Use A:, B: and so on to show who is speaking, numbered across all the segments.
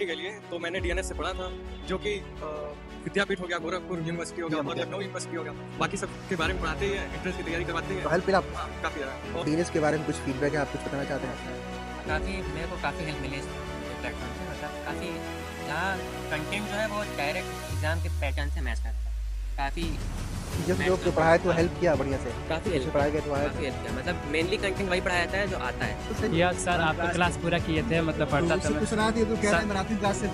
A: Duty के लिए, तो मैंने डीएनएस से पढ़ा था, जो कि विद्यापीठ हो गया, गोरखपुर यूनिवर्सिटी हो गया और लखनऊ यूनिवर्सिटी हो गया, बाकी सब के बारे में पढ़ाते हैं, एंट्रेंस की तैयारी करवाते हैं।
B: हेल्प मिला आपको?
A: हाँ, काफ़ी ज़्यादा। और
B: डीएनएस के बारे में कुछ फीडबैक है, आप कुछ बताना चाहते हैं?
C: मेरे को काफ़ी हेल्प मिली इस प्लेटफॉर्म से, मतलब काफ़ी यहाँ कंटेंट जो है वो डायरेक्ट एग्जाम के पैटर्न से मैच करता है। काफ़ी
B: जब जो पढ़ाया तो हेल्प किया बढ़िया से,
C: काफ़ी
B: जैसे पढ़ाया गया तो आया।
C: काफ़ी हेल्प किया, मतलब मेनली कंटेंट वही पढ़ाया जाता है जो आता है।
D: या सर आपका क्लास पूरा किए थे, मतलब पढ़ता था
B: कुछ सुना दिए तो कह रहे हैं मैराथन क्लास से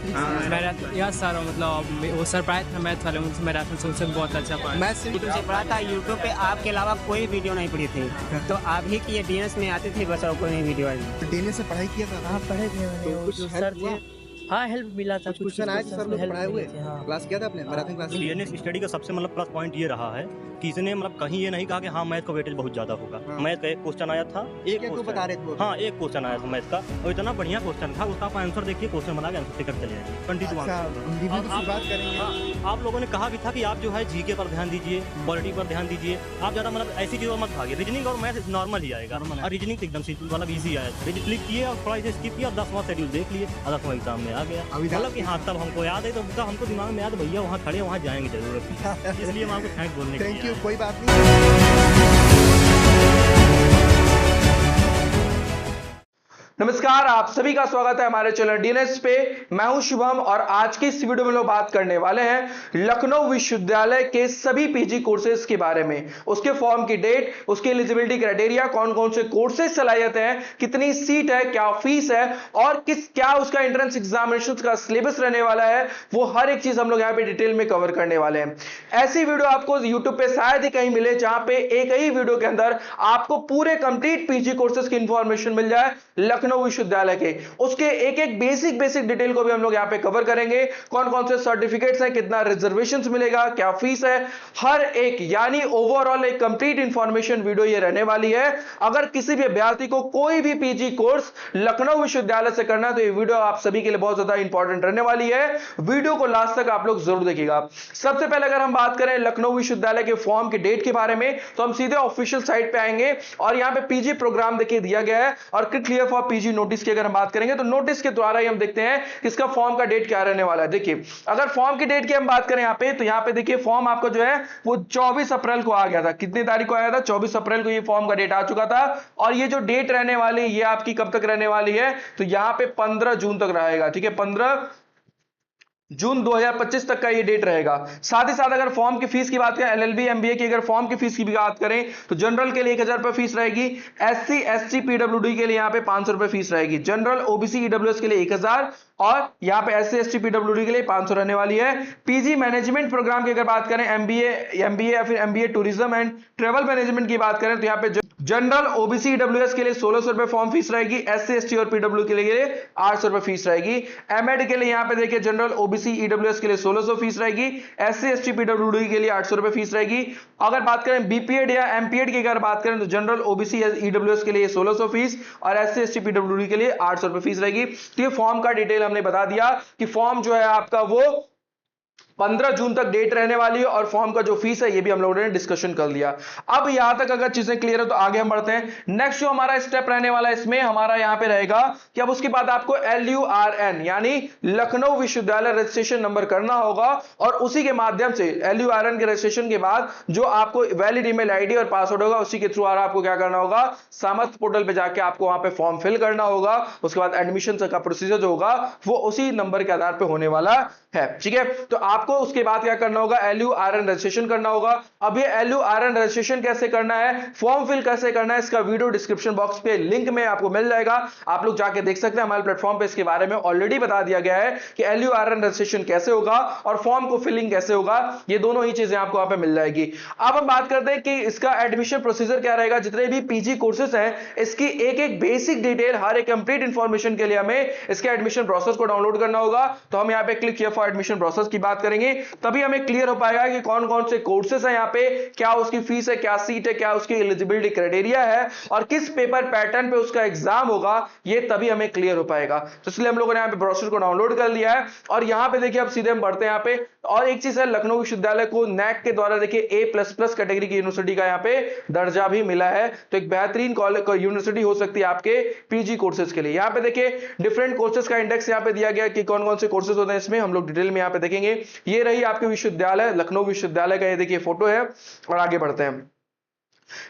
D: मैं। या सर मतलब वो सर पढ़ाए थे मैथ वाले, उनसे मैराथन से उनसे बहुत अच्छा पढ़ा।
B: मैथ से
E: यूट्यूब से पढ़ा था। यूट्यूब पे आपके अलावा कोई वीडियो नहीं पड़ी थी, तो आप ही की ये डीएनएस में आती थी बस, और कोई नहीं वीडियो आई।
B: डीएनएस से पढ़ाई किया था?
F: हाँ पढ़े थे मैंने, वो जो सर थे। हाँ हेल्प मिला था, कुछ
B: क्वेश्चन आए थे सर लोग पढ़ाए हुए?
F: हाँ।
B: क्लास किया था आपने मैराथन क्लास?
G: डीएनएस स्टडी का सबसे मतलब प्लस पॉइंट ये रहा है कि इसने मतलब कहीं ये नहीं कहा कि हाँ मैथ का वेटेज बहुत ज्यादा होगा।
B: हाँ।
G: मैथ का एक क्वेश्चन आया था, एक
B: तो बता रहे थे।
G: हाँ एक क्वेश्चन आया था मैथ का, और इतना बढ़िया क्वेश्चन था, उसका आप आंसर देखिए, क्वेश्चन बना के आंसर टिकट चले जाएंगे 22
B: अच्छा, बात करेंगे।
G: आप लोगों ने कहा भी था कि आप जो है जीके पर ध्यान दीजिए, पॉलिटी पर ध्यान दीजिए, आप ज्यादा मतलब ऐसी चीजों मत भागिए। रीजनिंग और मैथ नॉर्मल ही आएगा, और रीजनिंग एकदम सिंपल वाला इजी आया। रीजनिंग क्लिक किए और थोड़ा इसे स्किप किया और 10वां शेड्यूल देख लिए, 10वां एग्जाम में आ गया। मतलब कि हाँ तब हमको याद है, तो उसका हमको दिमाग में याद, भैया वहाँ खड़े वहाँ जाएंगे जरूर, इसलिए हम आपको थैंक बोलने के लिए
B: थैंक यू,
G: आए।
B: कोई बात नहीं।
H: नमस्कार, आप सभी का स्वागत है हमारे चैनल डीएनएस पे। मैं हूं शुभम और आज की इस वीडियो में लोग बात करने वाले हैं लखनऊ विश्वविद्यालय के सभी पीजी कोर्सेज के बारे में, उसके फॉर्म की डेट, उसके एलिजिबिलिटी क्राइटेरिया, कौन कौन से कोर्सेज चलाए जाते हैं, कितनी सीट है, क्या फीस है और क्या उसका एंट्रेंस एग्जामिनेशन का सिलेबस रहने वाला है, वो हर एक चीज हम लोग यहाँ पे डिटेल में कवर करने वाले हैं। ऐसी वीडियो आपको यूट्यूब पे शायद ही कहीं मिले जहां पे एक ही वीडियो के अंदर आपको पूरे कंप्लीट पीजी कोर्सेज की इंफॉर्मेशन मिल जाए लखनऊ विश्वविद्यालय के। उसके एक एक बेसिक डिटेल को भी हम लोग यहां पे कवर करेंगे। कौन कौन से सर्टिफिकेट्स हैं, कितना रिजर्वेशंस मिलेगा, क्या फीस है, हर एक, यानी ओवरऑल एक कंप्लीट इंफॉर्मेशन वीडियो ये रहने वाली है। अगर किसी भी अभ्यर्थी को कोई भी पीजी कोर्स लखनऊ विश्वविद्यालय से करना है तो ये वीडियो आप सभी के लिए बहुत ज्यादा इंपॉर्टेंट रहने वाली है। वीडियो को लास्ट तक आप लोग जरूर देखिएगा। सबसे पहले अगर हम बात करें लखनऊ विश्वविद्यालय के फॉर्म की डेट के बारे में, तो हम सीधे ऑफिशियल साइट पे आएंगे और यहां पे पीजी प्रोग्राम देखिए दिया गया है, और क्लियर फॉर पीजी नोटिस की अगर हम बात करेंगे तो नोटिस के द्वारा ही हम देखते हैं कि इसका फॉर्म का डेट क्या रहने वाला है। देखिए अगर फॉर्म की डेट की हम बात करें यहां पे, तो यहां पे देखिए फॉर्म आपको जो है वो 24 अप्रैल को आ गया था। कितनी तारीख को आया था? 24 अप्रैल को ये फॉर्म का डेट आ चुका था। और ये जो डेट रहने वाली है ये आपकी कब तक रहने वाली है? तो यहां पे 15 जून तक रहेगा। ठीक है, 15 जून 2025 तक का ये डेट रहेगा। साथ ही साथ अगर फॉर्म की फीस की बात करें, एलएलबी एमबीए की अगर फॉर्म की फीस की भी बात करें तो जनरल के लिए 1000 रुपए फीस रहेगी, एससी एसटी पीडब्ल्यूडी के लिए यहां पे 500 रुपए फीस रहेगी, जनरल ओबीसी ईडब्ल्यूएस के लिए 1000 और यहां पे एससी एसटी पीडब्ल्यूडी के लिए 500 रहने वाली है। पीजी मैनेजमेंट प्रोग्राम की अगर बात करें, एमबीए या फिर MBA tourism and travel management की बात करें तो यहां पे जनरल ओबीसी ईडब्ल्यूएस के लिए 1600 रुपए फॉर्म फीस रहेगी, एससी एसटी और पीडब्ल्यू के लिए 800 रुपए फीस रहेगी। एमएड के लिए यहां पे देखिए जनरल ओबीसी ईडब्ल्यूएस के लिए 1600 फीस रहेगी, एससी एसटी पीडब्ल्यूडी के लिए 800 रुपए फीस रहेगी। अगर बात करें बीपीएड या एमपीएड की अगर बात करें तो जनरल ओबीसी ईडब्ल्यूएस के लिए 1600 फीस और एससी एसटी पीडब्ल्यूडी के लिए 800 रुपए फीस रहेगी। तो ये फॉर्म का डिटेल हमने बता दिया कि फॉर्म जो है आपका वो 15 जून तक डेट रहने वाली है और फॉर्म का जो फीस है ये भी हम लोगों ने डिस्कशन कर लिया। अब यहां तक अगर चीजें क्लियर है तो आगे हम बढ़ते हैं। नेक्स्ट जो हमारा स्टेप रहने वाला है इसमें हमारा यहां पे रहेगा कि अब उसके बाद आपको LURN यानी लखनऊ विश्वविद्यालय रजिस्ट्रेशन नंबर करना होगा, और उसी के माध्यम से LURN के रजिस्ट्रेशन के बाद जो आपको वैलिड ईमेल आईडी और पासवर्ड होगा उसी के थ्रू आपको क्या करना होगा, सामर्थ पोर्टल पे जाके आपको वहां पे फॉर्म फिल करना होगा। उसके बाद एडमिशन का प्रोसीजर जो होगा वो उसी नंबर के आधार पर होने वाला है। ठीक है, तो आपको उसके बाद क्या करना होगा, LURN रजिस्ट्रेशन करना होगा। अब ये LURN रजिस्ट्रेशन कैसे करना है, फॉर्म फिल कैसे करना है, इसका वीडियो डिस्क्रिप्शन बॉक्स पे लिंक में आपको मिल जाएगा, आप लोग जाके देख सकते हैं। हमारे प्लेटफॉर्म पे इसके बारे में ऑलरेडी बता दिया गया है कि LURN रजिस्ट्रेशन कैसे होगा और फॉर्म को फिलिंग कैसे होगा, ये दोनों ही चीजें आपको वहां पे मिल जाएगी। अब हम बात करते हैं कि इसका एडमिशन प्रोसीजर क्या रहेगा। जितने भी पीजी कोर्सेज हैं इसकी एक एक बेसिक डिटेल, हर एक कंप्लीट इंफॉर्मेशन के लिए हमें इसके एडमिशन प्रोसेस को डाउनलोड करना होगा। तो हम यहाँ पे क्लिक किया फॉर एडमिशन प्रोसेस की बात करेंगे, तभी हमें क्लियर हो पाएगा कि कौन कौन से कोर्सेज हैं यहाँ पे, क्या उसकी फीस है, क्या सीट है, क्या उसकी एलिजिबिलिटी क्राइटेरिया है और किस पेपर पैटर्न पे उसका एग्जाम होगा, ये तभी हमें क्लियर हो पाएगा। तो इसलिए हम लोगों ने यहाँ पे ब्रोशर को डाउनलोड कर लिया है और यहाँ पे देखिए अब सीधे हम बढ़ते हैं यहाँ पे और एक चीज है, लखनऊ विश्वविद्यालय को नैक के द्वारा देखिए A++ कैटेगरी की यूनिवर्सिटी का यहाँ पे दर्जा भी मिला है। तो एक बेहतरीन कॉलेज यूनिवर्सिटी हो सकती है आपके पीजी कोर्सेज के लिए। यहाँ पे देखिए डिफरेंट कोर्सेज का इंडेक्स यहाँ पे दिया गया कि कौन कौन से कोर्सेज होते हैं, इसमें हम लोग डिटेल में यहाँ पे देखेंगे। ये रही आपके विश्वविद्यालय, लखनऊ विश्वविद्यालय का ये देखिए फोटो है, और आगे बढ़ते हैं।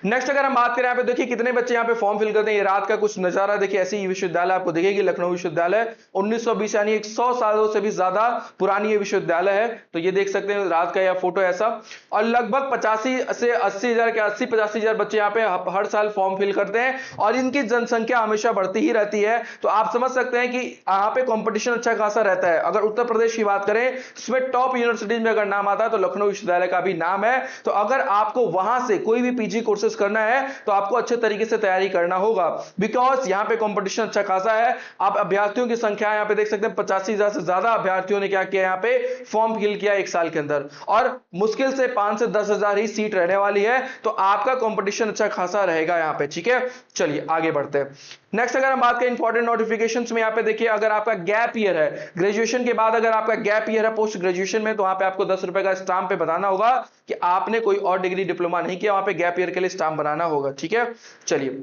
H: नेक्स्ट अगर हम बात करें यहाँ पे देखिए कितने बच्चे यहाँ पे फॉर्म फिल करते हैं, ये रात का कुछ नजारा देखिए, ऐसी विश्वविद्यालय आपको दिखेगी लखनऊ विश्वविद्यालय 1920 यानी 100 सालों से भी ज्यादा पुरानी ये विश्वविद्यालय है। तो ये देख सकते हैं रात का यह फोटो ऐसा, और लगभग 85 से 80 हजार के 80-85 हजार बच्चे यहाँ पे हर साल फॉर्म फिल करते हैं, और इनकी जनसंख्या हमेशा बढ़ती ही रहती है। तो आप समझ सकते हैं कि यहाँ पे कॉम्पिटिशन अच्छा खासा रहता है। अगर उत्तर प्रदेश की बात करें, इसमें टॉप यूनिवर्सिटीज में अगर नाम आता है तो लखनऊ विश्वविद्यालय का भी नाम है। तो अगर आपको वहां से कोई भी पीजी कोर्सेज करना है तो आपको अच्छे तरीके से तैयारी करना होगा, बिकॉज यहां पे कंपटीशन अच्छा खासा है। आप अभ्यर्थियों की संख्या यहां पे देख सकते हैं, 85,000 से ज्यादा अभ्यर्थियों ने क्या किया, यहां पे फॉर्म फिल किया एक साल के अंदर, और मुश्किल से 5 से 10 हजार ही सीट रहने वाली है। तो आपका कंपटीशन अच्छा खासा रहेगा यहां पे, ठीक है। चलिए आगे बढ़ते हैं। नेक्स्ट अगर हम बात करें इंपॉर्टेंट नोटिफिकेशंस में, यहाँ पे देखिए अगर आपका गैप ईयर है, ग्रेजुएशन के बाद अगर आपका गैप ईयर है पोस्ट ग्रेजुएशन में, तो वहां पे आपको 10 रुपए का स्टाम्प पे बताना होगा कि आपने कोई और डिग्री डिप्लोमा नहीं किया, वहां पे गैप ईयर के लिए स्टाम्प बनाना होगा, ठीक है। चलिए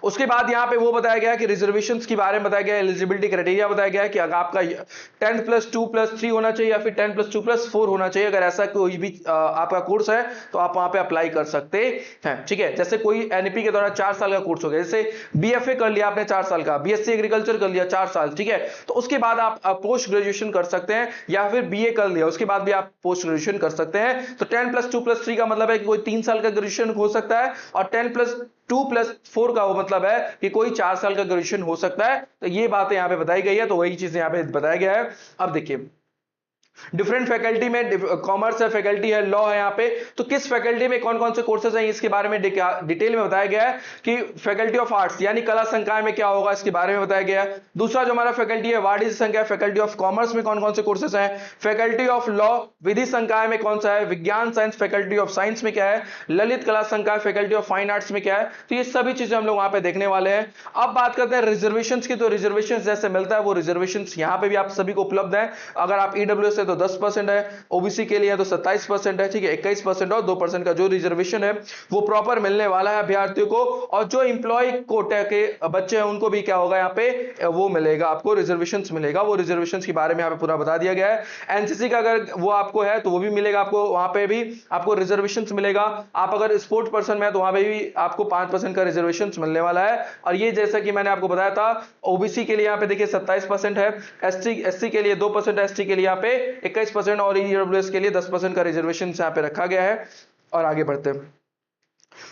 H: उसके बाद यहां पे वो बताया गया कि रिजर्वेशंस के बारे में बताया गया, एलिजिबिलिटी क्राइटेरिया बताया गया कि अगर आपका 10+2+3 होना चाहिए या फिर 10+2+4 होना चाहिए। अगर ऐसा कोई भी आपका कोर्स है तो आप वहां पे अप्लाई कर सकते हैं, ठीक है। जैसे कोई एनईपी के द्वारा 4 साल का कोर्स हो गया, जैसे बीएफए कर लिया आपने 4 साल का, बीएससी एग्रीकल्चर कर लिया 4 साल, ठीक है। तो उसके बाद आप पोस्ट ग्रेजुएशन कर सकते हैं, या फिर बीए कर लिया उसके बाद भी आप पोस्ट ग्रेजुएशन कर सकते हैं। तो 10+2+3 का मतलब है कि कोई 3 साल का ग्रेजुएशन हो सकता है, और 10+2+4 का वो मतलब है कि कोई 4 साल का ग्रेजुएशन हो सकता है। तो ये बातें यहां पे बताई गई है, तो वही चीजें यहां पे बताया गया है। अब देखिए डिफरेंट फैकल्टी में कॉमर्स है, फैकल्टी है, लॉ है यहाँ पे, तो किस फैकल्टी में कौन कौन से कोर्सेज हैं इसके बारे में डिटेल में बताया गया है कि फैकल्टी ऑफ आर्ट्स यानी कला संकाय में क्या होगा इसके बारे में बताया गया है। दूसरा जो हमारा फैकल्टी है वाणिज्य संकाय, फैकल्टी ऑफ कॉमर्स में कौन कौन से कोर्सेज हैं, फैकल्टी ऑफ लॉ विधि संकाय में कौन सा है, विज्ञान साइंस फैकल्टी ऑफ साइंस में क्या है, ललित कला संकाय फैकल्टी ऑफ फाइन आर्ट्स में क्या है। तो ये सभी चीजें हम लोग वहां पे देखने वाले हैं। अब बात करते हैं रिजर्वेशन की, तो रिजर्वेशन जैसे मिलता है वो रिजर्वेशन यहाँ पे भी आप सभी को उपलब्ध है। अगर आप ईडब्ल्यूएस है तो 10% है, ओबीसी के लिए तो 27% है, ठीक है, 21% और 2% का जो रिजर्वेशन है वो प्रॉपर मिलने वाला है अभ्यर्थियों को। और जो इंप्लॉय कोटे के बच्चे हैं उनको भी क्या होगा यहाँ पे वो मिलेगा, आपको रिजर्वेशन मिलेगा। वो रिजर्वेशन के बारे में यहाँ पे पूरा बता दिया गया है। एनसीसी का अगर वो आपको है तो वो भी मिलेगा आपको, वहां पे भी आपको रिजर्वेशन मिलेगा। आप अगर स्पोर्ट्स पर्सन में है तो वहां पे भी आपको 5% का रिजर्वेशन मिलने वाला है। और ये जैसा कि मैंने आपको बताया था, ओबीसी के लिए यहाँ पे देखिए 27% है, एससी के लिए 2% है, एसटी के लिए यहाँ पे 21% और ईडब्ल्यूएस के लिए 10% का रिजर्वेशन यहाँ पे रखा गया है। और आगे बढ़ते हैं।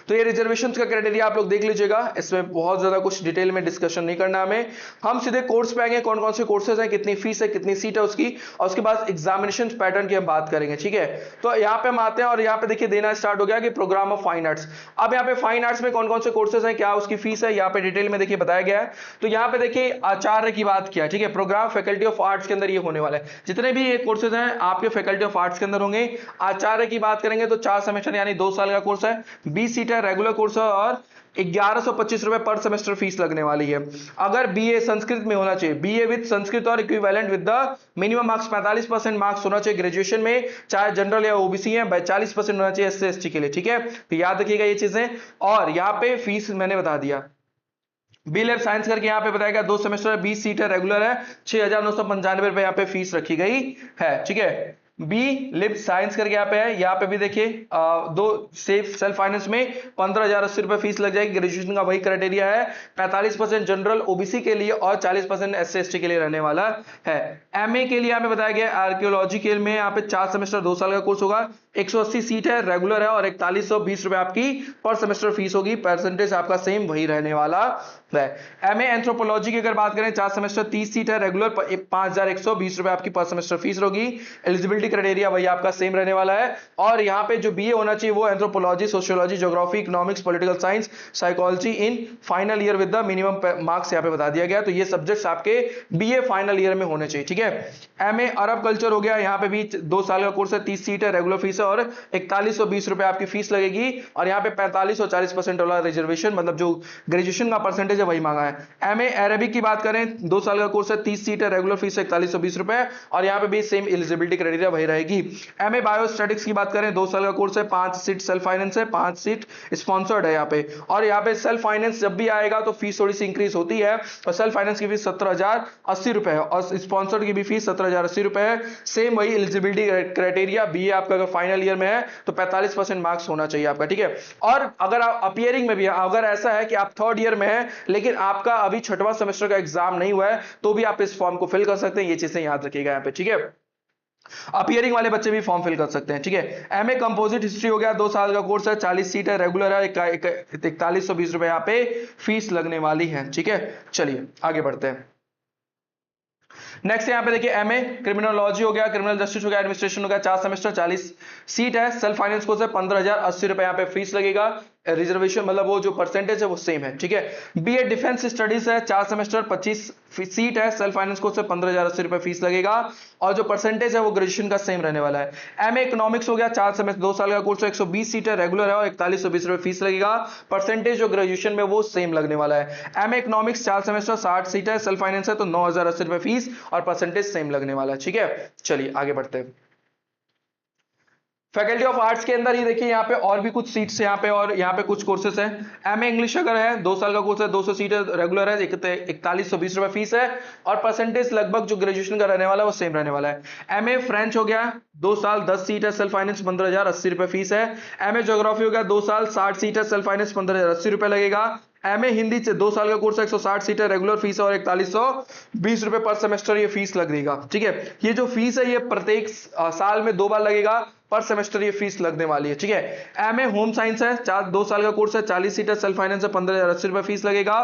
H: तो ये रिजर्वेशंस का क्राइटेरिया आप लोग देख लीजिएगा, इसमें बहुत ज्यादा कुछ डिटेल में डिस्कशन नहीं करना हमें। हम सीधे कोर्स पे आएंगे, कौन कौन से कोर्सेज हैं, कितनी फीस है, कितनी सीट है उसकी, और उसके बाद एग्जामिनेशन पैटर्न की हम बात करेंगे, ठीक है। तो यहाँ पे हम आते हैं और यहाँ पे देखिए देना स्टार्ट हो गया कि प्रोग्राम ऑफ फाइन आर्ट्स। अब यहाँ पे फाइन आर्ट्स में कौन कौन से कोर्सेज हैं, क्या उसकी फीस है, यहाँ पे डिटेल में देखिए बताया गया है। तो यहाँ पे देखिए आचार्य की बात किया, ठीक है, प्रोग्राम फैकल्टी ऑफ आर्ट्स के अंदर ये होने वाला है। जितने भी ये कोर्सेज हैं आपके फैकल्टी ऑफ आर्ट्स के अंदर होंगे। आचार्य की बात करेंगे तो 4 सेमेस्टर यानी 2 साल का कोर्स है, 20 सीट है, रेगुलर कोर्स है, और 1125 रुपए पर सेमेस्टर फीस लगने वाली है। अगर बीए संस्कृत में होना चाहिए, बीए विद संस्कृत और equivalent with the minimum marks 45% marks होना चाहिए ग्रेजुएशन में, चाहे जनरल या ओबीसी है, 40% होना चाहिए एससी एसटी के लिए, ठीक है। तो याद रखिएगा ये चीजें। और यहाँ पे फीस मैंने बता दिया, बी लैब साइंस करके यहाँ पे बताया गया 2 सेमेस्टर 20 सीट है, रेगुलर है, 6,995 रुपए यहाँ पे फीस रखी गई है, ठीक है। बी लिब साइंस करके यहाँ पे है, यहाँ पे भी देखिए 2 सेल्फ फाइनेंस में 15,080 रुपए फीस लग जाएगी। ग्रेजुएशन का वही क्राइटेरिया है, 45% जनरल ओबीसी के लिए और 40% एससी एसटी के लिए रहने वाला है। एमए के लिए यहाँ पे बताया गया आर्कियोलॉजी के में यहाँ पे 4 सेमेस्टर 2 साल का कोर्स होगा, 180 सीट है, रेगुलर है, और 4120 रुपए आपकी पर सेमेस्टर फीस होगी। परसेंटेज आपका सेम वही रहने वाला है। एमए एंथ्रोपोलॉजी की अगर बात करें 4 सेमेस्टर 30 सीट है, रेगुलर 5120 रुपए आपकी पर सेमेस्टर फीस होगी। एलिजिबिलिटी क्राइटेरिया वही आपका सेम रहने वाला है। और यहाँ पे जो बीए होना चाहिए वो anthropology, sociology, geography, economics, political science, psychology in final year with the minimum marks यहाँ पे बता दिया गया। तो ये सब्जेक्ट्स आपके बीए फाइनल ईयर में होने चाहिए, ठीक है। एमए अरब कल्चर हो गया, यहाँ पे भी 2 साल का कोर्स है, 30 सीट है, रेगुलर फीस है, और 4120 रुपए आपकी फीस लगेगी। और यहाँ पे 45 और 40% वाला रिजर्वेशन, मतलब जो ग्रेजुएशन का परसेंटेज है वही मांगा है। एमए अरेबिक की बात करें 2 साल का कोर्स है, 30 सीट है, रेगुलर फीस है 4120 रुपए, और यहाँ पे भी सेम एलिजिबिलिटी क्राइटेरिया वही रहेगी। एमए बायोस्टैटिक्स की बात करें 2 साल का कोर्स है, 5 सीट सेल्फ फाइनेंस है, 5 सीट स्पॉन्सर्ड है यहाँ पे। और यहाँ पे सेल्फ फाइनेंस जब भी आएगा तो फीस थोड़ी सी इंक्रीज होती है, और सेल्फ फाइनेंस की फीस 17,080 रुपए है और स्पॉन्सर्ड की भी फीस 17,080 रुपए है। सेम वही एलिजिबिलिटी क्राइटेरिया, बीए आपका अगर फाइनल ईयर में है तो 45% मार्क्स होना चाहिए आपका, ठीक है। और अगर आप अपीयरिंग में भी है, अगर ऐसा है कि आप थर्ड ईयर में है लेकिन आपका अभी 6वां सेमेस्टर का एग्जाम नहीं हुआ है तो भी आप इस फॉर्म को फिल कर सकते हैं। ये चीजें याद रखिएगा यहाँ पे, ठीक है। अपीयरिंग वाले बच्चे भी फॉर्म फिल कर सकते हैं, ठीक है। एमए कंपोजिट हिस्ट्री हो गया, 2 साल का कोर्स है, 40 सीट है, रेगुलर है, 4120 रुपए यहाँ पे फीस लगने वाली है, ठीक है। चलिए आगे बढ़ते हैं। नेक्स्ट यहाँ पे देखिए एमए क्रिमिनोलॉजी हो गया, क्रिमिनल जस्टिस हो गया, एडमिनिस्ट्रेशन हो गया, 4 सेमेस्टर 40 सीट है, सेल्फ फाइनेंस कोर्स है, 15,080 रुपए यहाँ पे फीस लगेगा। रिजर्वेशन मतलब वो जो परसेंटेज है वो सेम है, ठीक है। बीए डिफेंस स्टडीज है, 4 सेमेस्टर 25 सीट है, सेल्फ फाइनेंस कोर्स है, 15,080 रुपए फीस लगेगा और जो परसेंटेज है वो ग्रेजुएशन का सेम रहने वाला है। एमए इकोनॉमिक्स हो गया, 4 सेमेस्टर 2 साल का कोर्स है, 120 सीट है, रेगुलर है और 4120 रुपए फीस लगेगा। परसेंटेज जो ग्रेजुएशन में वो सेम लगने वाला है। एमए इकोनॉमिक्स 4 सेमेस्टर 60 सीट है, सेल्फ फाइनेंस है तो 9,080 रुपए फीस और परसेंटेज सेम लगने वाला है, ठीक है। चलिए आगे बढ़ते हैं। फैकल्टी ऑफ आर्ट्स के अंदर ही देखिए यहाँ पे और भी कुछ सीट्स यहाँ पे और यहाँ पे कुछ कोर्सेस हैं। एमए इंग्लिश अगर है 2 साल का कोर्स है, 200 सीट है, रेगुलर है, 4120 रुपए फीस है और परसेंटेज लगभग जो ग्रेजुएशन का रहने वाला है वो सेम रहने वाला है। एमए फ्रेंच हो गया, 2 साल 10 सीट है, सेल्फ फाइनेंस 15,080 रुपए फीस है। एमए ज्योग्राफी हो गया, 2 साल 60 सीट है, सेल्फ फाइनेंस 15,080 रुपए लगेगा। एमए हिंदी से 2 साल का कोर्स है, 160 सीट है, रेगुलर फीस है और 4120 रुपए पर सेमेस्टर ये फीस लगेगा, ठीक है। ये जो फीस है ये प्रत्येक साल में 2 बार लगेगा, पर सेमेस्टर ये फीस लगने वाली है, ठीक है। एमए होम साइंस है, 2 साल का कोर्स है, 40 सीट है, सेल्फ फाइनेंस है, 15,080 रुपए फीस लगेगा।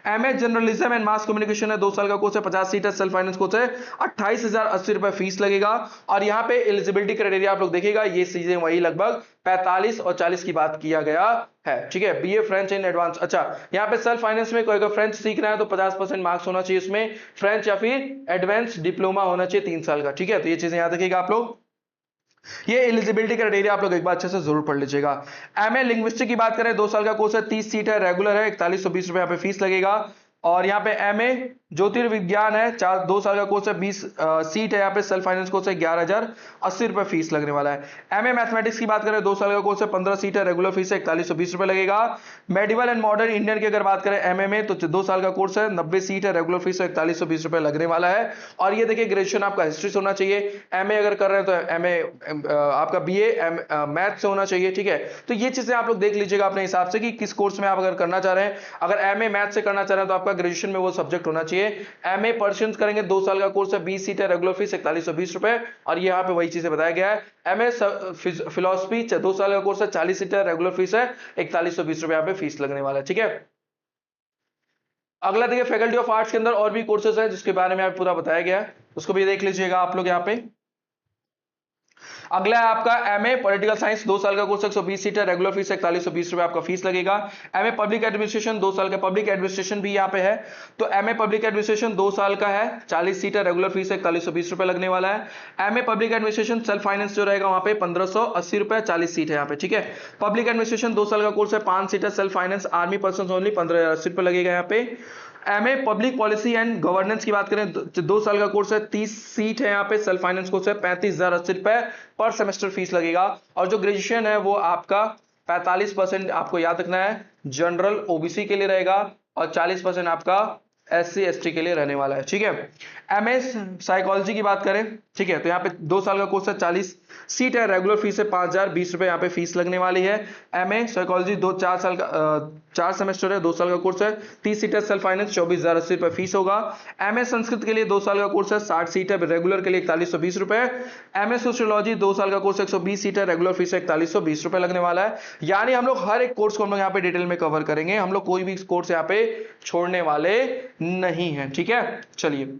H: MA journalism and mass communication है, 2 साल का कोर्स है, 50 सीट है, सेल्फ फाइनेंस कोर्स है, 28,080 रुपए फीस लगेगा। और यहाँ पे एलिजिबिलिटी क्राइटेरिया आप लोग देखिएगा, ये चीजें वही लगभग 45 और 40 की बात किया गया है, ठीक है। बीए फ्रेंच इन एडवांस, अच्छा यहाँ पे सेल्फ फाइनेंस में कोई अगर फ्रेंच सीखना है तो 50% मार्क्स होना चाहिए इसमें, फ्रेंच या फिर एडवांस डिप्लोमा होना चाहिए 3 साल का, ठीक है। तो ये चीजें याद रखिएगा आप लोग, ये एलिजिबिलिटी क्राइटेरिया आप लोग एक बार अच्छे से जरूर पढ़ लीजिएगा। एमए लिंग्विस्टिक की बात करें, 2 साल का कोर्स है, 30 सीट है, रेगुलर है, 4120 रुपए यहाँ पे फीस लगेगा। और यहाँ पे एमए ज्योतिर्विज्ञान है, 2 साल का कोर्स है, 20 सीट है, यहाँ पे सेल्फ फाइनेंस कोर्स है, 11,080 रुपए फीस लगने वाला है। एमए मैथमेटिक्स की बात करें, 2 साल का कोर्स है, 15 सीट है, रेगुलर फीस है, 4120 रुपए लगेगा। मेडिवल एंड मॉडर्न इंडियन की अगर बात करें एमए में तो 2 साल का कोर्स है, 90 सीट है, रेगुलर फीस है, 4120 रुपए लगने वाला है। और ये देखिए ग्रेजुएशन आपका हिस्ट्री से होना चाहिए, एमए अगर कर रहे हैं तो एमए आपका बीए मैथ से होना चाहिए, ठीक है। तो ये चीजें आप लोग देख लीजिएगा अपने हिसाब से कि किस कोर्स में आप अगर करना चाह रहे हैं। अगर एमए मैथ से करना चाह रहे हैं तो आपका ग्रेजुएशन में वो सब्जेक्ट होना चाहिए। एमए पर्सन करेंगे, 2 साल का कोर्स है, 20 सीट है, रेगुलर फीस 4120 रुपए और यहाँ पे वही चीजें बताया गया है। एमए फिलोसफी 2 साल का कोर्स है, 40 सीट है, रेगुलर फीस है, 4120 रुपए यहाँ पे फीस लगने वाला है, ठीक है। अगला देखिए फैकल्टी ऑफ आर्ट्स के अंदर और भी कोर्सेज है जिसके बारे में आपको पूरा बताया गया है, उसको भी देख लीजिएगा आप लोग यहाँ पे। अगला है आपका एमए पॉलिटिकल साइंस, 2 साल का कोर्स 120 सीट है, रेगुलर फीस 4120 रुपए आपका फीस लगेगा। एमए पब्लिक एडमिनिस्ट्रेशन 2 साल का पब्लिक एडमिनिस्ट्रेशन भी यहाँ पे है, तो एमए पब्लिक एडमिनिस्ट्रेशन 2 साल का है, 40 सीट है, रेगुलर फीस 4120 रुपए लगने वाला है। MA public administration self finance जो रहेगा वहां पे 1580 रुपए, 40 सीट है यहाँ पे, ठीक है। पब्लिक एडमिनिस्ट्रेशन 2 साल का कोर्स है, 5 सीट है, self finance army person only 1580 रुपए लगेगा यहाँ पे। MA public policy and governance की बात करें, 2 साल का कोर्स है, 30 सीट है यहाँ पे, सेल्फ फाइनेंस कोर्स है, 35,080 रुपए पर सेमेस्टर फीस लगेगा। और जो ग्रेजुएशन है वो आपका 45% आपको याद रखना है जनरल ओबीसी के लिए रहेगा और 40% आपका SC ST के लिए रहने वाला है, ठीक है। एमए साइकोलॉजी की बात करें, ठीक है, तो यहाँ पे 2 साल का कोर्स है, 40 सीट है, रेगुलर फीस है 5,020 रुपए यहाँ पे फीस लगने वाली है। एमए साइकोलॉजी 4 सेमेस्टर है, 2 साल का कोर्स है, 30 सीट है, सेल्फ फाइनेंस 24,080 रुपए फीस होगा। एमए संस्कृत के लिए 2 साल का कोर्स है, 60 सीट है, रेगुलर के लिए 4120 रुपए। एमए सोशियोलॉजी 2 साल का कोर्स 120 सीट है, रेगुलर फीस 4120 रुपए लगने वाला है। यानी हम लोग हर एक कोर्स को हम लोग यहाँ पे डिटेल में कवर करेंगे, हम लोग कोई भी कोर्स यहाँ पे छोड़ने वाले नहीं है, ठीक है। चलिए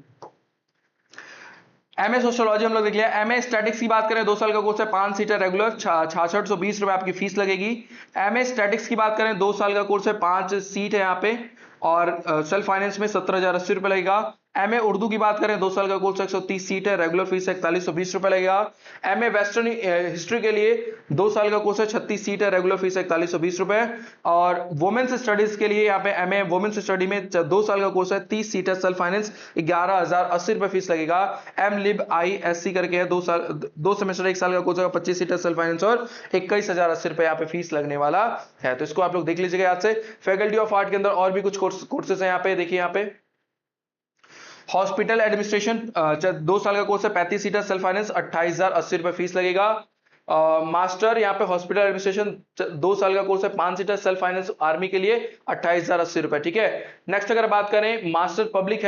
H: एमए सोशियोलॉजी हम लोग देख लिया। एमए स्टैटिक्स की बात करें, 2 साल का कोर्स है, 5 सीट है, रेगुलर 6620 रुपए आपकी फीस लगेगी। एमए स्टैटिक्स की बात करें, 2 साल का कोर्स है, 5 सीट है यहाँ पे और सेल्फ फाइनेंस में 17,080 रुपए लगेगा। एमए उर्दू की बात करें 2 साल का कोर्स 130 सीट है, रेगुलर फीस 4120 रुपए लगेगा। एमए वेस्टर्न हिस्ट्री के लिए 2 साल का कोर्स है, 36 सीट है, रेगुलर फीस 4120 रुपए। और वुमेन्स स्टडीज के लिए यहाँ पे एमए वुमेन्स स्टडी में 2 साल का कोर्स है, 30 सीट है, सेल्फ फाइनेंस 11,080 रुपए फीस लगेगा। एम लिब ISC करके है, 2 सेमेस्टर 1 साल का कोर्स है, 25 सीट है, सेल्फ फाइनेंस और 21,080 रुपए यहाँ पे फीस लगने वाला है। तो इसको आप लोग देख लीजिएगा याद से। फैकल्टी ऑफ आर्ट के अंदर और भी कुछ कोर्सेज हैं यहाँ पे, देखिए यहाँ पे हॉस्पिटल एडमिनिस्ट्रेशन 2 साल का कोर्स है, 35 सीट है, सेल्फ फाइनेंस 28,080 रुपए फीस लगेगा। मास्टर यहाँ पे हॉस्पिटल एडमिनिस्ट्रेशन 2 साल का कोर्स है, 5 सीट है, सेल्फ फाइनेंस आर्मी के लिए 28,080 रुपए, ठीक है। नेक्स्ट अगर बात करें master public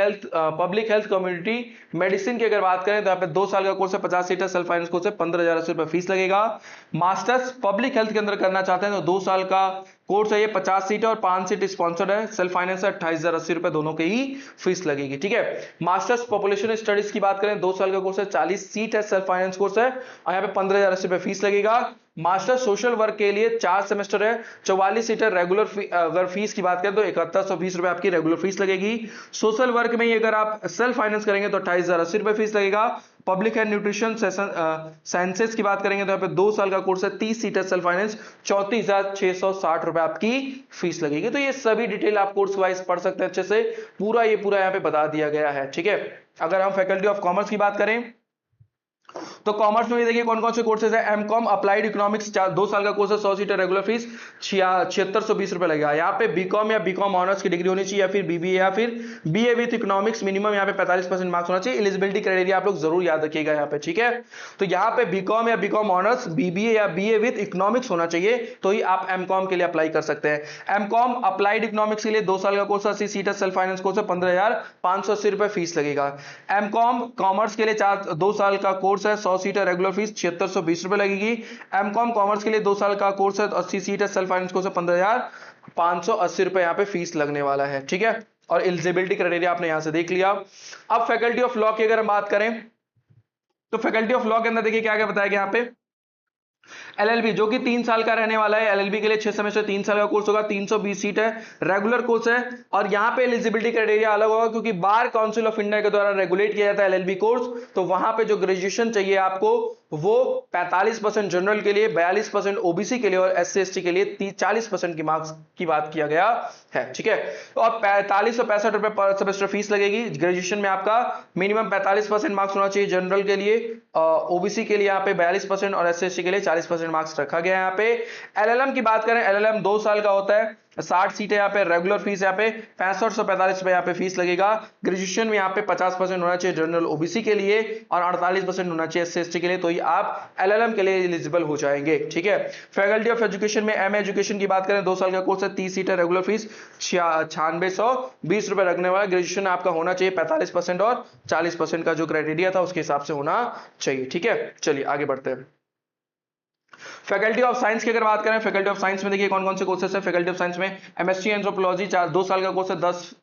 H: health community medicine की अगर बात करें तो यहाँ पे 2 साल का कोर्स है, 50 सीट है, सेल्फ फाइनेंस कोर्स है, 15,080 रुपए फीस लगेगा। मास्टर्स पब्लिक हेल्थ के अंदर करना चाहते हैं तो 2 साल का कोर्स है, ये 50 सीट है और 5 सीट स्पॉन्सर्ड है, सेल्फ फाइनेंस है, 28,080 रुपए दोनों के ही फीस लगेगी, ठीक है। मास्टर्स पॉपुलेशन स्टडीज की बात करें 2 साल का कोर्स है, 40 सीट है, सेल्फ फाइनेंस कोर्स है और यहाँ पे 15,080 रुपए फीस लगेगा। मास्टर सोशल वर्क के लिए 4 सेमेस्टर है, 44 सीट है, रेगुलर अगर फीस की बात करें तो 7120 रुपए आपकी रेगुलर फीस लगेगी। सोशल वर्क में अगर आप सेल्फ फाइनेंस करेंगे तो 28,080 रुपए फीस लगेगा। पब्लिक एंड न्यूट्रिशन साइंसेस की बात करेंगे तो यहाँ पे 2 साल का कोर्स है, 30 सीट है, सेल्फ फाइनेंस 34,660 रुपए आपकी फीस लगेगी। तो ये सभी डिटेल आप कोर्स वाइज पढ़ सकते हैं अच्छे से, पूरा यहाँ पे बता दिया गया है, ठीक है। अगर हम फैकल्टी ऑफ कॉमर्स की बात करें तो कॉमर्स में देखिए कौन कौन से कोर्सेज है। एमकॉम अप्लाइड इकोनॉमिक्स 2 साल का कोर्स है, 100 सीट है, रेगुलर फीस 7620 रुपए लगेगा। यहाँ पे बीकॉम या बीकॉम ऑनर्स की डिग्री होनी चाहिए या फिर बीबीए या फिर बीए विथ इकोनॉमिक्स, मिनिमम यहाँ पे 45% मार्क्स होना चाहिए। एलिजिबिलिटी क्राइटेरिया आप लोग जरूर याद रखिएगा यहाँ पे, ठीक है। तो यहाँ पे बीकॉम या बीकॉम ऑनर्स, बीबीए या बीए विथ इकोनॉमिक्स होना चाहिए, तो ही आप एमकॉम के लिए अप्लाई कर सकते हैं। एमकॉम अप्लाइड इकोनॉमिक्स के लिए 2 साल का कोर्स है, 80 सीट है, सेल्फ फाइनेंस कोर्स है, 15,580 रुपए फीस लगेगा। एमकॉम कॉमर्स के लिए 2 साल का कोर्स है, 100 सीट है, रेगुलर फीस 7620 रुपए लगेगी। एमकॉम कॉमर्स के लिए 2 साल का कोर्स है, 80 सीट है, सेल्फ फाइनेंस कोर्स है, 15,580 रुपए यहाँ पे फीस लगने वाला है, ठीक है। और एलिजिबिलिटी क्राइटेरिया आपने यहां से देख लिया। अब फैकल्टी ऑफ लॉ की अगर हम बात करें तो फैकल्टी ऑफ लॉ के अंदर देखिए क्या क्या बताया गया यहाँ पे। एलएलबी जो कि 3 साल का रहने वाला है, एलएलबी के लिए 6 सेमेस्टर 3 साल का कोर्स होगा, 320 सीट है, रेगुलर कोर्स है। और यहां पे एलिजिबिलिटी क्राइटेरिया अलग होगा क्योंकि बार काउंसिल ऑफ इंडिया के द्वारा रेगुलेट किया जाता है एलएलबी कोर्स, तो वहां पे जो ग्रेजुएशन चाहिए आपको वो 45% जनरल के लिए, 42% ओबीसी के लिए और एससी एसटी के लिए 40% की मार्क्स की बात किया गया है, ठीक है। तो अब 4565 रुपए पर सेमेस्टर फीस लगेगी। ग्रेजुएशन में आपका मिनिमम 45% मार्क्स होना चाहिए जनरल के लिए, ओबीसी के लिए यहाँ पे 42% और एससी एसटी के लिए 40% मार्क्स रखा गया है यहाँ पे। एलएलएम की बात करें, एलएलएम 2 साल का होता है, 60 सीट है यहाँ पे, रेगुलर फीस यहाँ पे 6545 रुपए यहाँ पे फीस लगेगा। ग्रेजुएशन में यहाँ पे 50% होना चाहिए जनरल ओबीसी के लिए और 48% होना चाहिए एससी एसटी के लिए, तो ही आप एलएलएम के लिए एलिजिबल हो जाएंगे, ठीक है। फैकल्टी ऑफ एजुकेशन में एमए एजुकेशन की बात करें 2 साल का कोर्स है, 30 सीट है, रेगुलर फीस 9620 रुपए लगने वाला। ग्रेजुएशन आपका होना चाहिए 45% और 40% का जो क्राइटेरिया था उसके हिसाब से होना चाहिए, ठीक है। चलिए आगे बढ़ते हैं। फैकल्टी ऑफ साइंस की अगर बात करें, फैकल्टी ऑफ साइंस में देखिए कौन कौन से कोर्सेस है। फैकल्टी ऑफ साइंस में एमएससी एंथ्रोपोलॉजी 2 साल का कोर्स है, 10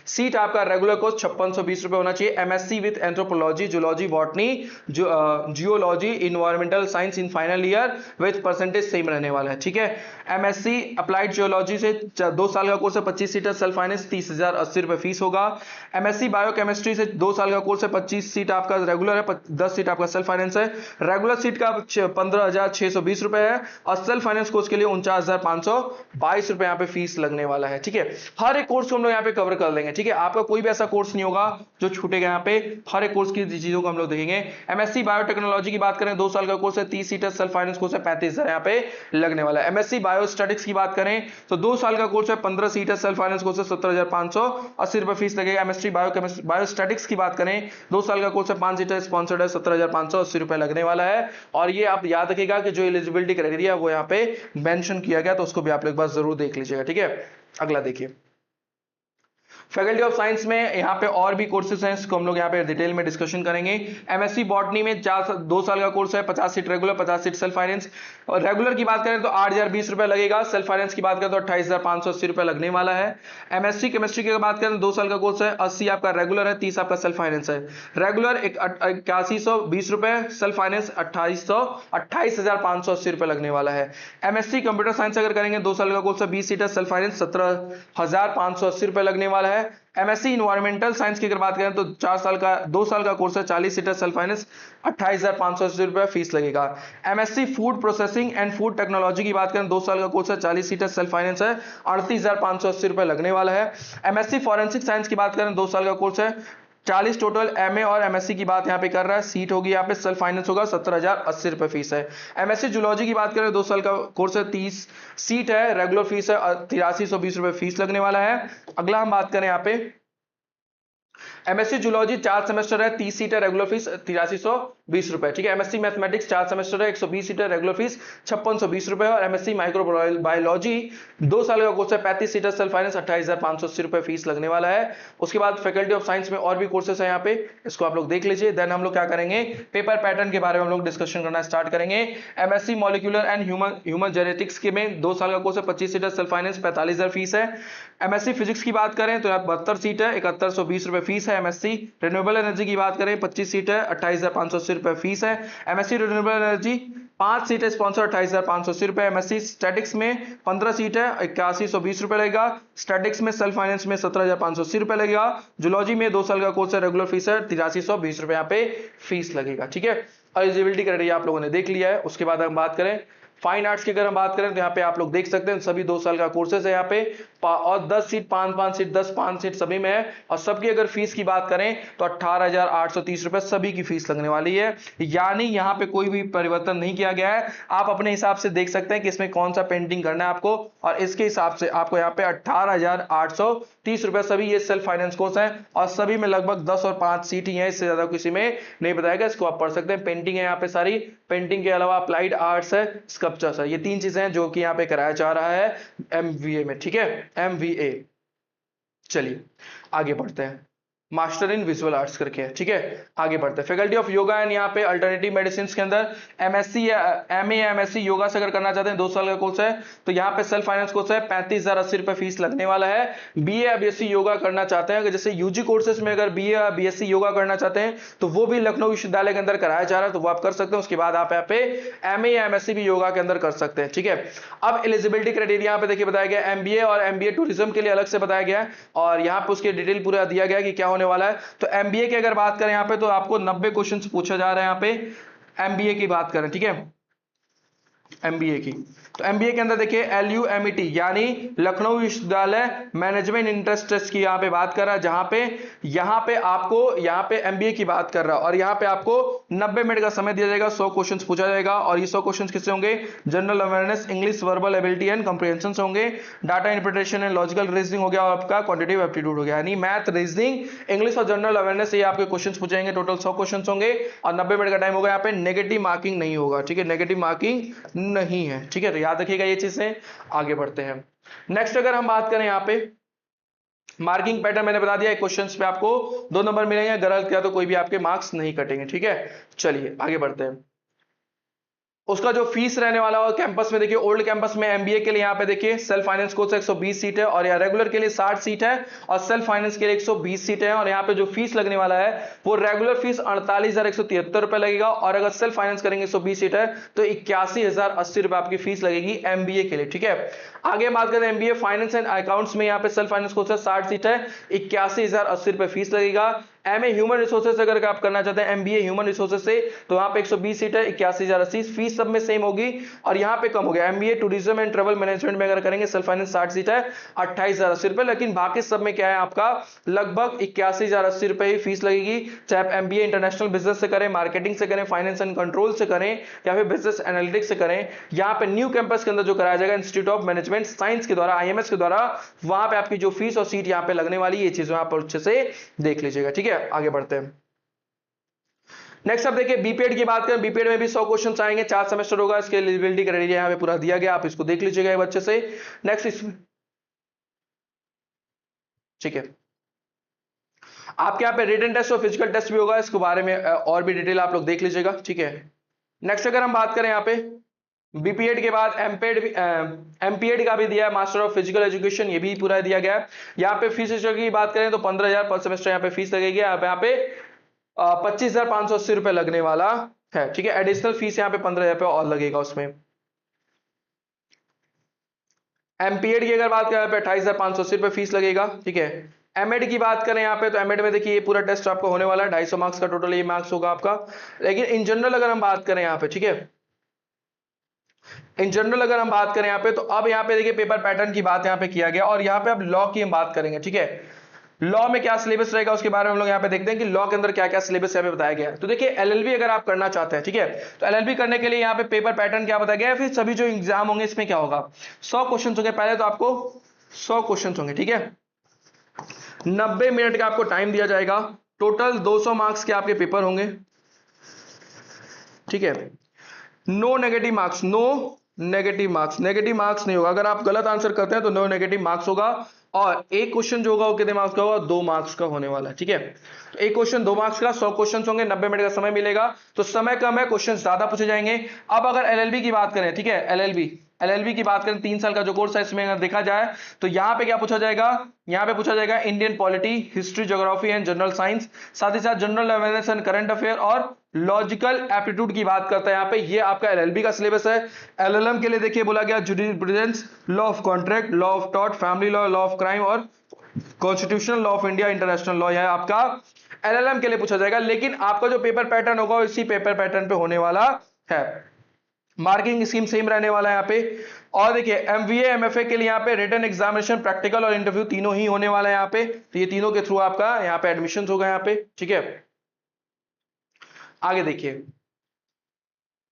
H: सीट आपका, रेगुलर कोर्स 5620 रुपए होना चाहिए। MSc with anthropology, zoology, botany, geology, environmental science in final year with percentage same रहने वाला है, ठीक है। एमएससी अप्लाइड जियोलॉजी से 2 साल का कोर्स है, 25 सीट है, सेल्फ फाइनेंस 30,080 रुपए फीस होगा। एमएससी बायोकेमिस्ट्री से 2 साल का कोर्स है, 25 सीट आपका रेगुलर है, 10 सीट आपका सेल्फ फाइनेंस है। रेगुलर सीट का 15,620 रुपए है और सेल्फ फाइनेंस कोर्स के लिए 49,522 रुपए यहाँ पे फीस लगने वाला है, ठीक है। हर एक कोर्स को हम लोग यहाँ पे कवर कर लेंगे, ठीक है। आपका कोई भी ऐसा कोर्स नहीं होगा जो छूटेगा यहाँ पे, हर एक कोर्स की चीजों को हम लोग देखेंगे। एमएससी बायोटेक्नोलॉजी की बात करें 2 साल का कोर्स है, 30 सीट है, सेल्फ फाइनेंस कोर्स है, 35,000 यहाँ पे लगने वाला है। एमएससी बायोस्टैटिक्स की बात करें तो 2 साल का कोर्स है, 15 सीट है, सेल्फ फाइनेंस कोर्स है, 17,580 रुपए फीस लगेगा। एमएससी बायोस्टैटिक्स की बात करें 2 साल का कोर्स है, 5 सीट है, स्पॉन्सर्ड है, 17,580 रुपए लगने वाला है। और ये आप याद रखिएगा कि जो एलिजिबिलिटी क्राइटेरिया वो यहाँ पे मेंशन किया गया, तो उसको भी आप लोग एक बार जरूर देख लीजिएगा, ठीक है। अगला देखिए फैकल्टी ऑफ साइंस में यहाँ पे और भी कोर्सेज हैं, इसको हम लोग यहाँ पे डिटेल में डिस्कशन करेंगे। एमएससी बॉटनी में 2 साल का कोर्स है, 50 seat regular, 50 seat self finance. और रेगुलर की बात करें तो 8,020 रुपए लगेगा, सेल्फ फाइनेंस की बात करें तो 28,580 रुपए लगने वाला है। एमएससी केमिस्ट्री की बात करें 2 साल का कोर्स है, 80 आपका रेगुलर है, 30 आपका सेल्फ फाइनेंस है। रेगुलर 8120 रुपए, सेल्फ फाइनेंस 28,580 रुपए लगने वाला है। एमएससी कंप्यूटर साइंस अगर करेंगे 2 साल का कोर्स है, 20 सीट है, सेल्फ फाइनेंस 17,580 रुपए लगने वाला है। है। एमएससी इन्वायरमेंटल साइंस की अगर बात करें तो 2 साल का कोर्स है, 40 सीटर सेल्फ फाइनेंस, 28,580 रुपये फीस लगेगा। MSc food processing and food technology की बात करें 2 साल का कोर्स है, 40 सीटर सेल्फ फाइनेंस है, 38,580 रुपये लगने वाला है। एमएससी फॉरेंसिक साइंस की बात करें 2 साल का कोर्स है, 40 टोटल। एमए और एमएससी की बात यहाँ पे कर रहा है, सीट होगी यहाँ पे, सेल्फ फाइनेंस होगा, 17,080 रुपये फीस है। एमएससी जूलॉजी की बात करें 2 साल का कोर्स है, 30 सीट है, रेगुलर फीस है, 8320 रुपये फीस लगने वाला है। अगला हम बात करें यहाँ पे एमएससी जूलॉजी 4 सेमेस्टर है, 30 सीट है, रेगुलर फीस 8320 रुपए, ठीक है। एमएससी मैथमेटिक्स 4 सेमेस्टर है, 120 सीट है, रेगुलर फीस 5620 रुपए। और एमएससी माइक्रोबायोलॉजी 2 साल का कोर्स है, 35 सीट है, सेल्फ फाइनेंस, 28,580 रुपए फीस लगने वाला है। उसके बाद फैकल्टी ऑफ साइंस में और भी कोर्सेस है यहाँ पे, इसको आप लोग देख लीजिए। देन हम लोग क्या करेंगे, पेपर पैटर्न के बारे में हम लोग डिस्कशन करना स्टार्ट करेंगे। MSc molecular and human genetics के में 2 साल का कोर्स है, 25 सीट है, सेल्फ फाइनेंस, 45,000 फीस है। एमएससी फिजिक्स की बात करें तो 72 सीट है, 7120 रुपए फीस है। एमएससी रिन्यूएबल एनर्जी की बात करें 25 सीट है, 28,580 रुपए फीस है। एमएससी रिन्यूएबल एनर्जी 5 सीट है, स्पॉन्सर 28,580 रुपए। एमएससी स्टैटिक्स में 15 सीट है, 8120 रुपए लगेगा। स्टैटिक्स में सेल्फ फाइनेंस में 17,580 रुपए लगेगा। जूलॉजी में 2 साल का कोर्स है, रेगुलर फीस है, 8320 रुपए यहाँ पे फीस लगेगा, ठीक है। एलिजिबिलिटी क्राइटेरिया आप लोगों ने देख लिया है। उसके बाद हम बात करें फाइन आर्ट्स की, अगर हम बात करें तो यहाँ पे आप लोग देख सकते हैं सभी 2 साल का कोर्सेज है यहाँ पे, और 10 सीट 5 सीट 10 5 सीट सभी में है। और सबकी अगर फीस की बात करें तो 18,830 रुपए सभी की फीस लगने वाली है। यानी यहाँ पे कोई भी परिवर्तन नहीं किया गया है। आप अपने हिसाब से देख सकते हैं कि इसमें कौन सा पेंटिंग करना है आपको, और इसके हिसाब से आपको यहाँ पे 18,830 रुपए सभी ये सेल्फ फाइनेंस कोर्स है, और सभी में लगभग 10 और 5 सीट ही है, इससे ज्यादा किसी में नहीं बताएगा। इसको आप पढ़ सकते हैं। पेंटिंग है यहाँ पे सारी, पेंटिंग के अलावा अप्लाइड आर्ट्स है, स्कल्पचर्स है, ये 3 चीजें हैं जो कि यहाँ पे कराया जा रहा है एमवीए में, ठीक है, एमवीए। चलिए आगे बढ़ते हैं। मास्टर इन विजुअल आर्ट्स करके है, ठीक है। आगे बढ़ते हैं। फैकल्टी ऑफ योगा एंड यहाँ पे अल्टरनेटिव मेडिसिन के अंदर एमएससी या एमए या एमएससी योगा से अगर करना चाहते हैं 2 साल का कोर्स है, तो यहाँ पे सेल्फ फाइनेंस कोर्स है, 35,080 रुपए फीस लगने वाला है। बीए या बीएससी योगा करना चाहते हैं, जैसे यूजी कोर्सेज में अगर बीए या बीएससी योगा करना चाहते हैं तो वो भी लखनऊ विश्वविद्यालय के अंदर कराया जा रहा है, तो वो आप कर सकते हैं। उसके बाद आप यहाँ पे एमए या एमएससी भी योगा के अंदर कर सकते हैं, ठीक है। अब एलिजिबिलिटी क्राइटेरिया यहाँ पे देखिए बताया गया, एमबीए और एमबीए टूरिज्म के लिए अलग से बताया गया है, और यहाँ पे उसकी डिटेल पूरा दिया गया है कि क्या होने वाला है। तो एमबीए की अगर बात करें यहाँ पे तो आपको 90 क्वेश्चन पूछा जा रहा है यहाँ पे। एमबीए की बात करें, ठीक है, एमबीए की, तो एमबीए के अंदर देखिए LUMET यानी लखनऊ विश्वविद्यालय मैनेजमेंट इंटरेस्ट टेस्ट की यहाँ पे बात कर रहा है, जहां पे यहाँ पे एमबीए की बात कर रहा है, और यहाँ पे आपको 90 मिनट का समय दिया जाएगा, 100 क्वेश्चंस पूछा जाएगा। और ये 100 क्वेश्चंस किससे होंगे, general awareness, English verbal ability and comprehension से होंगे, data interpretation and logical reasoning हो गया, और आपका क्वांटिटेटिव एप्टीट्यूड हो गया, यानी मैथ, रीजनिंग, इंग्लिश और जनरल अवेयरनेस से आपके क्वेश्चन पूछेंगे। टोटल 100 क्वेश्चन होंगे और 90 मिनट का टाइम होगा। यहाँ पे नेगेटिव मार्किंग नहीं होगा, ठीक है, नेगेटिव मार्किंग नहीं है, ठीक है, तो याद रखिएगा ये चीजें। आगे बढ़ते हैं। नेक्स्ट अगर हम बात करें यहाँ पे मार्किंग पैटर्न, मैंने बता दिया क्वेश्चंस पे आपको 2 नंबर मिलेंगे, गलत किया तो कोई भी आपके मार्क्स नहीं कटेंगे, ठीक है। चलिए आगे बढ़ते हैं। उसका जो फीस रहने वाला है कैंपस में देखिए, ओल्ड कैंपस में एमबीए के लिए यहाँ पे देखिए सेल्फ फाइनेंस कोर्स 120 सीट है, और यहाँ रेगुलर के लिए 60 सीट है, और सेल्फ फाइनेंस के लिए 120 सीट है। और यहाँ पे जो फीस लगने वाला है वो रेगुलर फीस 48,173 रुपए लगेगा, और अगर सेल्फ फाइनेंस करेंगे 120 सीट है तो 81,080 रुपए आपकी फीस लगेगी एमबीए के लिए, ठीक है। आगे बात करें एमबीए फाइनेंस एंड अकाउंट्स में, यहाँ पे सेल्फ फाइनेंस कोर्स 60 सीट है, 81,080 रुपए फीस लगेगा। एमए ह्यूमन रिसोर्सेज अगर आप करना चाहते हैं एमबीए ह्यूमन रिसोर्सेज से, तो यहाँ पे 120 सीट है, 81,080 फीस सब में सेम होगी, और यहाँ पे कम हो गया। MBA tourism and travel management में अगर करेंगे सेल्फ फाइनेंस 60 सीट है, 28,080 रुपए, लेकिन बाकी सब में क्या है आपका लगभग 81,080 रुपए ही फीस लगेगी। चाहे आप एमबीए इंटरनेशनल बिजनेस से करें, मार्केटिंग से करें, फाइनेंस एंड कंट्रोल से करें, या फिर बिजनेस एनालिटिक्स से करें, यहाँ पे न्यू कैंपस के अंदर जो कराया जाएगा इंस्टीट्यूट ऑफ मैनेजमेंट साइंस के द्वारा, IMS के द्वारा, वहां पे आपकी जो फीस और सीट यहाँ पे लगने वाली, ये चीज यहाँ पर अच्छे से देख लीजिएगा, ठीक है। आगे बढ़ते हैं। नेक्स्ट अब देखिए बीपीएड की बात करें, बीपीएड में भी 100 क्वेश्चन आएंगे, 4 सेमेस्टर होगा, इसके एलिजिबिलिटी क्राइटेरिया यहाँ पे पूरा दिया गया, आप इसको देख लीजिएगा एक अच्छे से। नेक्स्ट इसमें ठीक है, आपके यहाँ पे रिटन टेस्ट और फिजिकल टेस्ट भी होगा, इसके बारे में और भी डिटेल आप लोग देख लीजिएगा, ठीक है। नेक्स्ट अगर हम बात करें यहाँ पे बीपीएड के बाद एमपीएड का भी दिया है, मास्टर ऑफ फिजिकल एजुकेशन, ये भी पूरा दिया गया है। यहाँ पे फीस स्ट्रक्चर की बात करें तो 15,000 पर सेमेस्टर यहाँ पे फीस लगेगी, यहाँ पे 25,580 रुपए लगने वाला है, ठीक है। एडिशनल फीस यहाँ पे 15,000 रुपए और लगेगा उसमें। एमपीएड की अगर बात करें 28,580 रुपए फीस लगेगा, ठीक है। एमएड की बात करें यहाँ पे तो एमएड में देखिए ये पूरा टेस्ट आपका होने वाला है, 250 मार्क्स का टोटल ये मार्क्स होगा आपका। लेकिन इन जनरल अगर हम बात करें यहाँ पे, ठीक है, इन जनरल अगर हम बात करें यहाँ पे, तो अब यहाँ पे देखिए पेपर पैटर्न की बात यहाँ पे किया गया, और यहाँ पे अब लॉ की हम बात करेंगे, ठीक है। लॉ में क्या सिलेबस रहेगा उसके बारे में हम लोग यहाँ पे देखते हैं कि लॉ के अंदर क्या क्या सिलेबस यहाँ पे बताया गया है। तो देखिए एलएलबी अगर आप करना चाहते हैं, ठीक है, तो एलएलबी करने के लिए यहाँ पे पेपर पैटर्न क्या बताया गया है, फिर सभी जो एग्जाम होंगे इसमें क्या होगा, 100 क्वेश्चन होंगे। पहले तो आपको 100 क्वेश्चन होंगे, ठीक है, 90 मिनट का आपको टाइम दिया जाएगा, टोटल 200 मार्क्स के आपके पेपर होंगे, ठीक है। No negative marks, no negative marks, negative marks नहीं होगा। अगर आप गलत आंसर करते हैं तो नो नेगेटिव मार्क्स होगा, और एक क्वेश्चन जो होगा वो कितने मार्क्स का होगा, 2 मार्क्स का होने वाला है, ठीक है। तो एक क्वेश्चन 2 मार्क्स का, 100 क्वेश्चन होंगे, 90 मिनट का समय मिलेगा, तो समय कम है, क्वेश्चन ज्यादा पूछे जाएंगे। अब अगर एलएलबी की बात करें, ठीक है, एलएलबी की बात करें, 3 साल का जो कोर्स है, इसमें अगर देखा जाए तो यहाँ पे क्या पूछा जाएगा, यहाँ पे पूछा जाएगा Indian polity, history, geography and general science, साथ ही साथ general awareness and current affair और लॉजिकल एप्टीट्यूड की बात करता है यहाँ पे। ये आपका एलएलबी का सिलेबस है। एलएलएम के लिए देखिए बोला गया jurisprudence, law of contract, law of tort, family law, law of crime और constitutional law of India, international law, यह आपका एलएलएम के लिए पूछा जाएगा। लेकिन आपका जो पेपर पैटर्न होगा इसी पेपर पैटर्न पे होने वाला है, मार्किंग स्कीम सेम रहने वाला है यहाँ पे। और देखिए एमवीए एमएफए के लिए यहाँ पे रिटन एग्जामिनेशन, प्रैक्टिकल और इंटरव्यू तीनों ही होने वाला है यहाँ पे। तो ये तीनों के थ्रू आपका यहाँ पे एडमिशन होगा यहाँ पे, ठीक है। आगे देखिए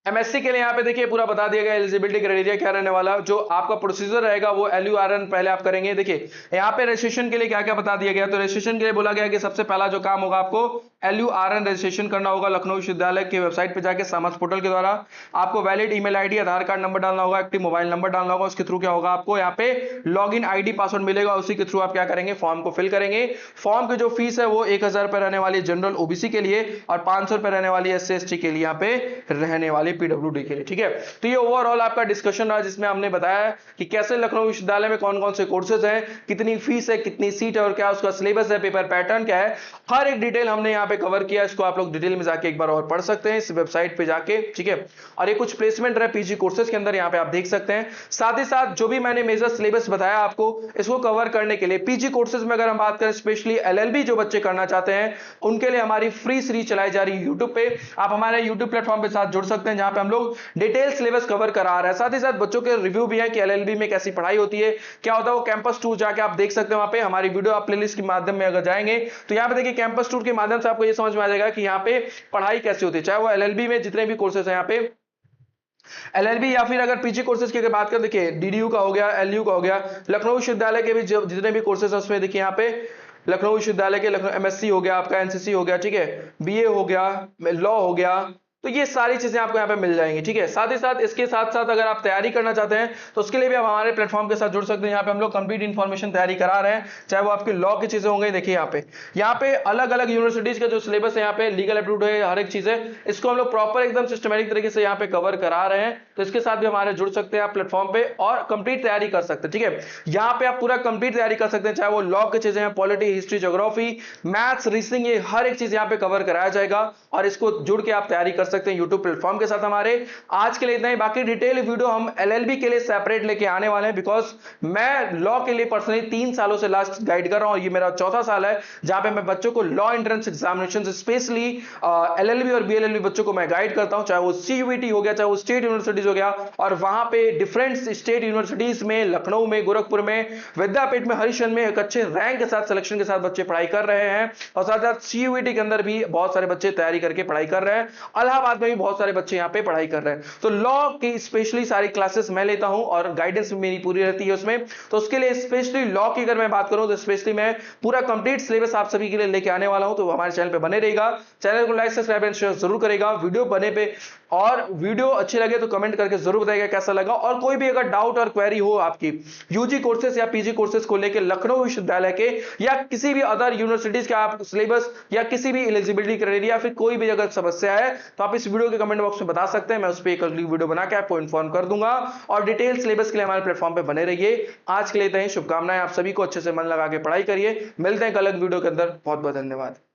H: एमएससी के लिए यहाँ पे देखिए पूरा बता दिया गया एलिजिबिलिटी क्राइटेरिया क्या रहने वाला, जो आपका प्रोसीजर रहेगा वो LURN पहले आप करेंगे। देखिए यहाँ पे रजिस्ट्रेशन के लिए क्या क्या बता दिया गया, तो रजिस्ट्रेशन के लिए बोला गया कि सबसे पहला जो काम होगा आपको LURN रजिस्ट्रेशन करना होगा लखनऊ विश्वविद्यालय के वेबसाइट पे जाके सामस पोर्टल के द्वारा। आपको वैलिड ईमेल आईडी, आधार कार्ड नंबर डालना होगा, एक्टिव मोबाइल नंबर डालना होगा, उसके थ्रू क्या होगा आपको यहाँ पे लॉगिन आईडी पासवर्ड मिलेगा, उसी के थ्रू आप क्या करेंगे फॉर्म को फिल करेंगे। फॉर्म की जो फीस है वो 1000 रुपए रहने वाली जनरल ओबीसी के लिए और 500 रुपए रहने वाली SC/ST के लिए यहाँ पे रहने वाली PWD के लिए, ठीक है। तो ये ओवरऑल आपका डिस्कशन रहा जिसमें हमने बताया कि कैसे लखनऊ विश्वविद्यालय में कौन कौन से कोर्सेज हैं, कितनी फीस है, कितनी सीट है और क्या उसका सिलेबस है, पेपर पैटर्न क्या है, हर एक डिटेल हमने यहाँ पे कवर किया। इसको आप लोग डिटेल में जाके एक बार और पढ़ सकते हैं इस वेबसाइट पे जाके, ठीक है। और ये कुछ प्लेसमेंट रहे पीजी कोर्सेज के अंदर यहाँ पे आप देख सकते हैं। साथ ही साथ जो भी मैंने मेजर सिलेबस बताया आपको, इसको कवर करने के लिए पीजी कोर्सेज में अगर हम बात करें स्पेशली LLB जो बच्चे करना चाहते हैं उनके लिए हमारी फ्री सीरीज चलाई जा रही है यूट्यूब पे। आप हमारे यूट्यूब प्लेटफॉर्म पे साथ जुड़ सकते हैं जहां पे हम लोग डिटेल सिलेबस कवर करा रहे हैं। साथ ही साथ बच्चों के रिव्यू भी है कि LLB में कैसी पढ़ाई होती है, क्या होता है, वो कैंपस टूर जाके आप देख सकते हैं। वहां पे हमारी वीडियो आप प्लेलिस्ट के माध्यम में अगर जाएंगे तो यहाँ पे देखिए कैंपस टूर के माध्यम से आपको ये समझ में आ जाएगा कि यहाँ पे पढ़ाई कैसी होती है, चाहे वो LLB में जितने भी कोर्सेज हैं यहाँ पे LLB या फिर अगर पीजी कोर्सेज की बात करें, देखिए DDU का हो गया, LU का हो गया, लखनऊ विश्वविद्यालय के भी जितने भी कोर्सेज हैं उसमें देखिए यहाँ पे लखनऊ विश्वविद्यालय के लखनऊ MSc हो गया, आपका NCC हो गया, ठीक है, BA हो गया, लॉ हो गया, तो ये सारी चीजें आपको यहाँ पे मिल जाएंगी, ठीक है। साथ ही साथ इसके साथ साथ अगर आप तैयारी करना चाहते हैं तो उसके लिए भी आप हमारे प्लेटफॉर्म के साथ जुड़ सकते हैं। यहाँ पे हम लोग कंप्लीट इन्फॉर्मेशन तैयारी करा रहे हैं, चाहे वो आपके लॉ की चीजें होंगी। देखिए यहाँ पे अलग अलग यूनिवर्सिटीज का जो सिलेबस है, यहाँ पे लीगल एप्टीट्यूड है, हर एक चीज है, इसको हम लोग प्रॉपर एकदम सिस्टमेटिक तरीके से यहाँ पे कवर करा रहे हैं। तो इसके साथ भी हमारे जुड़ सकते हैं आप प्लेटफॉर्म पे और कंप्लीट तैयारी कर सकते हैं, ठीक है। यहाँ पे आप पूरा कंप्लीट तैयारी कर सकते हैं, चाहे वो लॉ की चीजें हैं, polity, history, geography, maths, reasoning, ये हर एक चीज यहाँ पे कवर कराया जाएगा और इसको जुड़ के आप तैयारी कर सकते हैं यूट्यूब प्लेटफॉर्म के साथ हमारे। आज के लिए इतना ही, बाकी डिटेल वीडियो हम LLB के लिए सेपरेट लेके आने वाले हैं, बिकॉज मैं लॉ के लिए पर्सनली 3 सालों से लास्ट गाइड कर रहा हूं और ये मेरा 4था साल है जहां पे मैं बच्चों को law entrance examination specially LLB और BLLB बच्चों को मैं गाइड करता हूं, चाहे वो CUET हो गया, चाहे वो स्टेट यूनिवर्सिटीज हो गया। और वहां पे डिफरेंट स्टेट यूनिवर्सिटीज में, लखनऊ में, गोरखपुर में, विद्यापीठ में, हरिशचंद्र में एक अच्छे रैंक के साथ, सिलेक्शन के साथ बच्चे पढ़ाई कर रहे हैं। और साथ साथ CUET के अंदर भी बहुत सारे बच्चे तैयारी करके पढ़ाई कर रहे हैं। इलाहाबाद में भी बहुत सारे बच्चे यहाँ पे पढ़ाई कर रहे हैं। तो लॉ की स्पेशली सारी क्लासेस मैं लेता हूं और गाइडेंस मेरी पूरी रहती है उसमें। तो उसके लिए स्पेशली लॉ की अगर मैं बात करूं तो स्पेशली मैं पूरा कंप्लीट सिलेबस आप सभी के लिए लेके आने वाला हूं। तो हमारे चैनल पे बने रहेगा, चैनल को लाइक, सब्सक्राइब एंड शेयर जरूर करेगा। वीडियो बने पे और वीडियो अच्छी लगे तो कमेंट करके जरूर बताइएगा कैसा लगा। और कोई भी अगर डाउट और क्वेरी हो आपकी यूजी कोर्सेज या पीजी कोर्सेज को लेकर लखनऊ विश्वविद्यालय के या किसी भी अदर यूनिवर्सिटीज के आप सिलेबस या किसी भी एलिजिबिलिटी क्राइटेरिया, फिर कोई भी अगर समस्या है तो आप इस वीडियो के कमेंट बॉक्स में बता सकते हैं। मैं उस पर एक अगली वीडियो बना के आपको इन्फॉर्म कर दूंगा। और डिटेल सिलेबस के लिए हमारे प्लेटफॉर्म पे बने रहिए। आज के लिए इतना ही, शुभकामनाएं। आप सभी को अच्छे से मन लगा के पढ़ाई करिए। मिलते हैं कल वीडियो के अंदर। बहुत बहुत धन्यवाद।